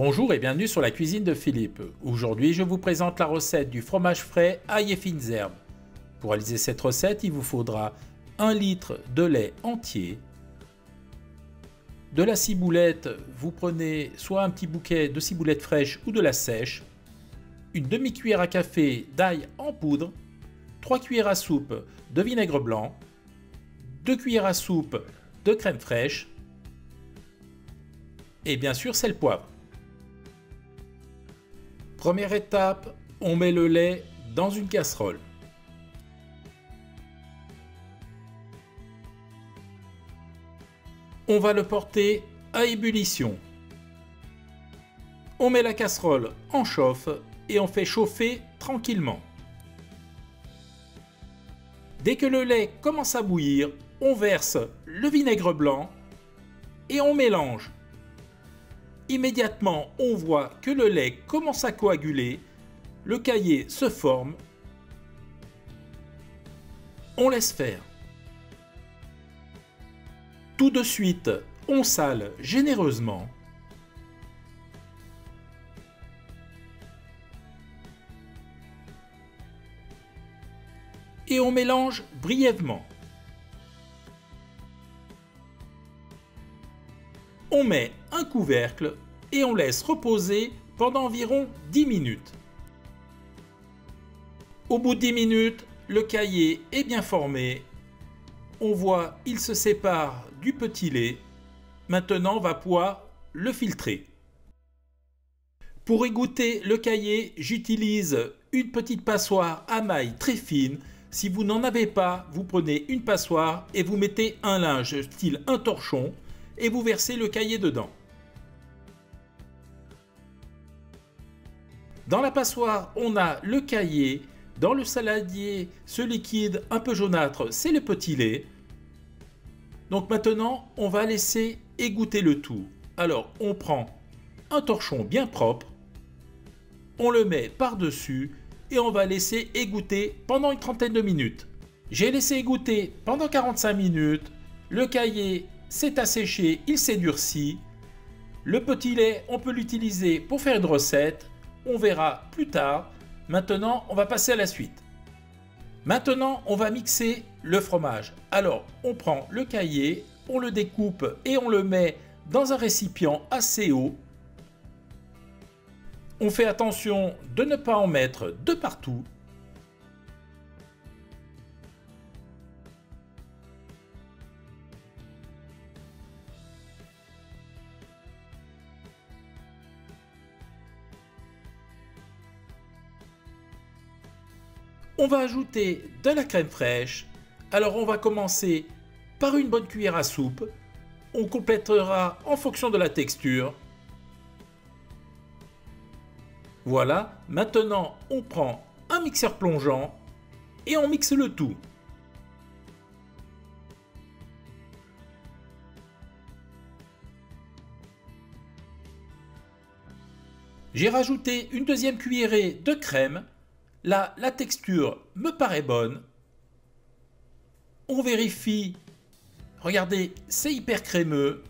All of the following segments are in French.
Bonjour et bienvenue sur la cuisine de Philippe. Aujourd'hui, je vous présente la recette du fromage frais ail et fines herbes. Pour réaliser cette recette, il vous faudra 1 litre de lait entier, de la ciboulette, vous prenez soit un petit bouquet de ciboulette fraîche ou de la sèche, une demi-cuillère à café d'ail en poudre, 3 cuillères à soupe de vinaigre blanc, 2 cuillères à soupe de crème fraîche et bien sûr sel poivre. Première étape, on met le lait dans une casserole. On va le porter à ébullition. On met la casserole en chauffe et on fait chauffer tranquillement. Dès que le lait commence à bouillir, on verse le vinaigre blanc et on mélange. Immédiatement, on voit que le lait commence à coaguler, le caillé se forme. On laisse faire. Tout de suite, on sale généreusement. Et on mélange brièvement. On met un couvercle et on laisse reposer pendant environ 10 minutes. Au bout de 10 minutes, le caillé est bien formé. On voit, il se sépare du petit lait. Maintenant, on va pouvoir le filtrer. Pour égoutter le caillé, j'utilise une petite passoire à maille très fine. Si vous n'en avez pas, vous prenez une passoire et vous mettez un linge, style un torchon, et vous versez le caillé dedans. Dans la passoire, on a le caillé. Dans le saladier, ce liquide un peu jaunâtre, c'est le petit lait. Donc maintenant, on va laisser égoutter le tout. Alors, on prend un torchon bien propre, on le met par-dessus et on va laisser égoutter pendant une trentaine de minutes. J'ai laissé égoutter pendant 45 minutes. Le caillé s'est asséché, il s'est durci. Le petit lait, on peut l'utiliser pour faire une recette. On verra plus tard. Maintenant, on va passer à la suite. Maintenant, on va mixer le fromage. Alors, on prend le caillé, on le découpe et on le met dans un récipient assez haut. On fait attention de ne pas en mettre de partout. On va ajouter de la crème fraîche. Alors on va commencer par une bonne cuillère à soupe. On complétera en fonction de la texture. Voilà, maintenant on prend un mixeur plongeant et on mixe le tout. J'ai rajouté une deuxième cuillerée de crème. Là, la texture me paraît bonne. On vérifie. Regardez, c'est hyper crémeux.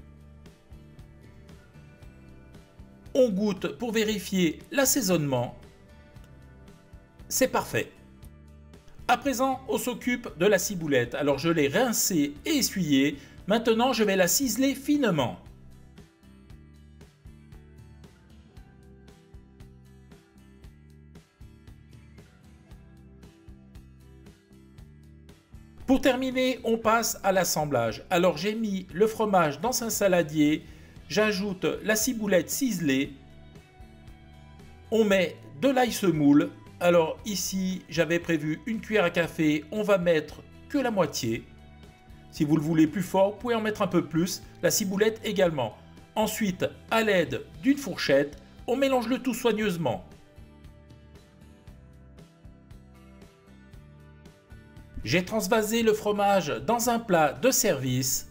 On goûte pour vérifier l'assaisonnement. C'est parfait. À présent, on s'occupe de la ciboulette. Alors, je l'ai rincée et essuyée. Maintenant, je vais la ciseler finement. Pour terminer, on passe à l'assemblage. Alors j'ai mis le fromage dans un saladier, j'ajoute la ciboulette ciselée, on met de l'ail semoule. Alors ici, j'avais prévu une cuillère à café, on va mettre que la moitié. Si vous le voulez plus fort, vous pouvez en mettre un peu plus, la ciboulette également. Ensuite, à l'aide d'une fourchette, on mélange le tout soigneusement. J'ai transvasé le fromage dans un plat de service.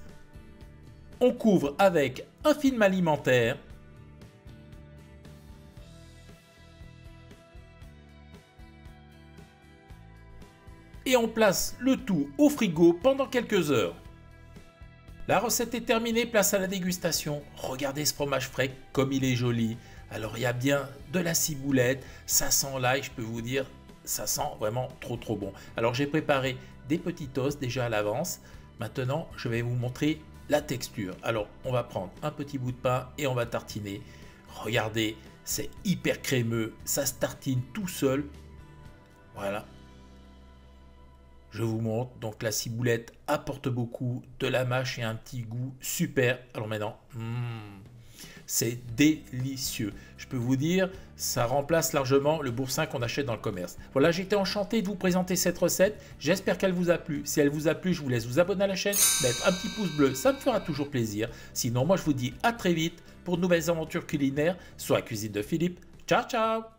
On couvre avec un film alimentaire. Et on place le tout au frigo pendant quelques heures. La recette est terminée, place à la dégustation. Regardez ce fromage frais comme il est joli. Alors il y a bien de la ciboulette, ça sent l'ail, je peux vous dire, ça sent vraiment trop bon. Alors j'ai préparé des petits toasts déjà à l'avance. Maintenant, je vais vous montrer la texture. Alors on va prendre un petit bout de pain et on va tartiner. Regardez, c'est hyper crémeux, ça se tartine tout seul. Voilà. Je vous montre, donc la ciboulette apporte beaucoup, de la mâche et un petit goût super. Alors maintenant, c'est délicieux. Je peux vous dire, ça remplace largement le boursin qu'on achète dans le commerce. Voilà, j'étais enchanté de vous présenter cette recette. J'espère qu'elle vous a plu. Si elle vous a plu, je vous laisse vous abonner à la chaîne, mettre un petit pouce bleu, ça me fera toujours plaisir. Sinon, moi je vous dis à très vite pour de nouvelles aventures culinaires sur la cuisine de Philippe. Ciao, ciao!